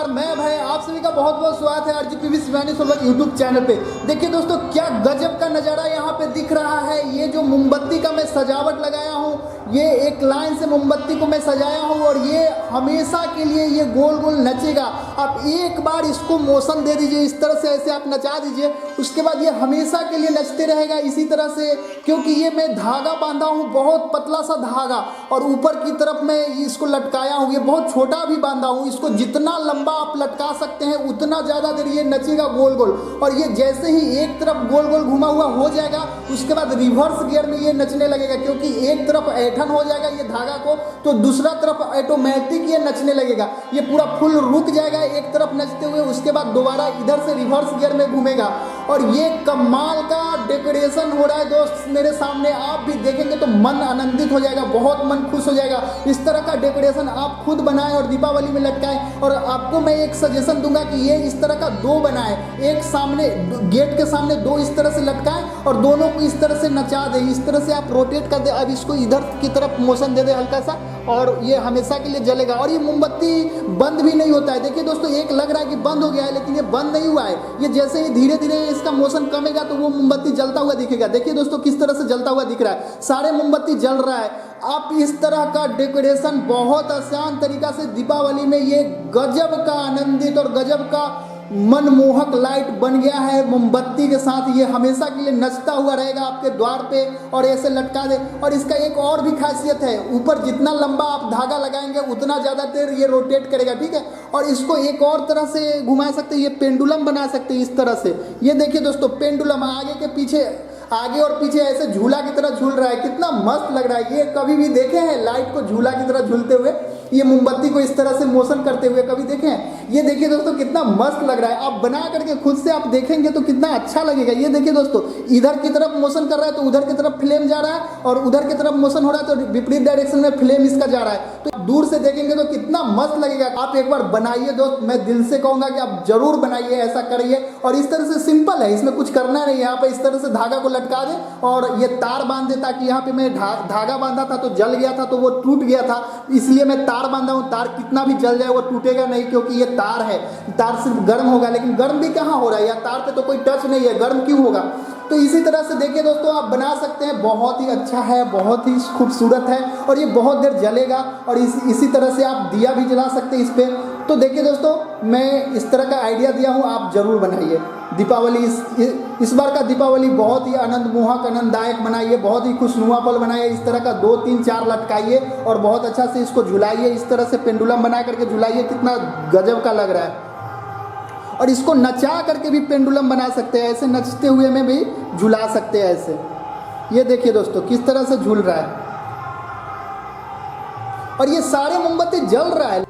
नमस्कार, मैं भाई आप सभी का बहुत बहुत स्वागत है RGPV शिवानी यूट्यूब चैनल पे। देखिए दोस्तों, क्या गजब का नज़ारा यहाँ पे दिख रहा है। ये जो मोमबत्ती का मैं सजावट लगाया हूँ, ये एक लाइन से मोमबत्ती को मैं सजाया हूँ और ये हमेशा के लिए ये गोल गोल नचेगा। आप एक बार इसको मोशन दे दीजिए, इस तरह से ऐसे आप नचा दीजिए, उसके बाद ये हमेशा के लिए नचते रहेगा इसी तरह से। क्योंकि ये मैं धागा बांधा हूँ, बहुत पतला सा धागा, और ऊपर की तरफ मैं इसको लटकाया हूँ। ये बहुत छोटा भी बांधा हूँ, इसको जितना लंबा आप लटका सकते हैं उतना ज़्यादा देर ये नचेगा गोल गोल। और ये जैसे ही एक तरफ गोल गोल घुमा हुआ हो जाएगा, उसके बाद रिवर्स गियर में ये नचने लगेगा। क्योंकि एक तरफ ऐठन हो जाएगा ये धागा को, तो दूसरा तरफ ऑटोमेटिक ये नचने लगेगा। ये पूरा फुल रुक जाएगा एक तरफ नचते हुए, उसके बाद दोबारा इधर से रिवर्स गियर में घूमेगा। और ये कमाल का डेकोरेशन हो रहा है दोस्त मेरे सामने। आप भी देखेंगे तो मन आनंदित हो जाएगा, बहुत मन खुश हो जाएगा। इस तरह का डेकोरेशन आप खुद बनाएं और दीपावली में लटकाएं। और आपको मैं एक सजेशन दूंगा कि ये इस तरह का दो बनाएं, एक सामने गेट के सामने दो इस तरह से लटकाएं और दोनों को इस तरह से नचा दें। इस तरह से आप रोटेट कर दें। अब इसको इधर की तरफ मोशन दे दें हल्का सा, और ये हमेशा के लिए जलेगा। और ये मोमबत्ती बंद भी नहीं होता है। देखिए दोस्तों, एक लग रहा है कि बंद हो गया है, लेकिन ये बंद नहीं हुआ है। ये जैसे ही धीरे धीरे इसका मोशन कमेगा तो वो मोमबत्ती जलता हुआ दिखेगा। देखिए दोस्तों, किस तरह से जलता हुआ दिख रहा है, सारे मोमबत्ती जल रहा है। आप इस तरह का डेकोरेशन बहुत आसान तरीका से दीपावली में, ये गजब का आनंदित और गजब का मनमोहक लाइट बन गया है मोमबत्ती के साथ। ये हमेशा के लिए नचता हुआ रहेगा आपके द्वार पे, और ऐसे लटका दे। और इसका एक और भी खासियत है, ऊपर जितना लंबा आप धागा लगाएंगे उतना ज़्यादा देर ये रोटेट करेगा, ठीक है। और इसको एक और तरह से घुमा सकते हैं, ये पेंडुलम बना सकते हैं इस तरह से। ये देखिए दोस्तों, पेंडुलम आगे के पीछे, आगे और पीछे ऐसे झूला की तरह झूल रहा है। कितना मस्त लग रहा है। ये कभी भी देखे हैं लाइट को झूला की तरह झूलते हुए, ये मोमबत्ती को इस तरह से मोशन करते हुए कभी देखे हैं? ये देखिए दोस्तों, कितना मस्त लग रहा है। आप बना करके खुद से आप देखेंगे तो कितना अच्छा लगेगा। ये देखिए दोस्तों, इधर की तरफ मोशन कर रहा है तो उधर की तरफ फ्लेम जा रहा है, और उधर की तरफ मोशन हो रहा है तो विपरीत डायरेक्शन में फ्लेम इसका जा रहा है। तो दूर से देखेंगे तो कितना मस्त लगेगा। आप एक बार बनाइए दोस्त, मैं दिल से कहूँगा कि आप जरूर बनाइए, ऐसा करिए। और इस तरह से सिंपल है, इसमें कुछ करना नहीं है। यहाँ पे इस तरह से धागा को लटका दे और ये तार बांध दे, ताकि यहाँ पे मैं धागा बांधा था तो जल गया था, तो वो टूट गया था, इसलिए मैं तार बांधा हूँ। तार कितना भी जल जाए वो टूटेगा नहीं, क्योंकि ये तार है। तार सिर्फ गर्म होगा, लेकिन गर्म भी कहाँ हो रहा है, या तार पे तो कोई टच नहीं है, गर्म क्यों होगा। तो इसी तरह से देखिए दोस्तों, आप बना सकते हैं। बहुत ही अच्छा है, बहुत ही खूबसूरत है, और ये बहुत देर जलेगा। और इसी तरह से आप दिया भी जला सकते हैं इस पर। तो देखिए दोस्तों, मैं इस तरह का आइडिया दिया हूँ, आप जरूर बनाइए। दीपावली इस बार का दीपावली बहुत ही आनंदमोहक आनंददायक बनाइए, बहुत ही खुशनुमा पल बनाइए। इस तरह का 2 3 4 लटकाइए और बहुत अच्छा से इसको झुलाइए। इस तरह से पेंडुलम बना करके झुलाइए, कितना गजब का लग रहा है। और इसको नचा करके भी पेंडुलम बना सकते हैं, ऐसे नचते हुए में भी झुला सकते हैं ऐसे। ये देखिए दोस्तों, किस तरह से झूल रहा है, और ये सारे मोमबत्ती जल रहा है।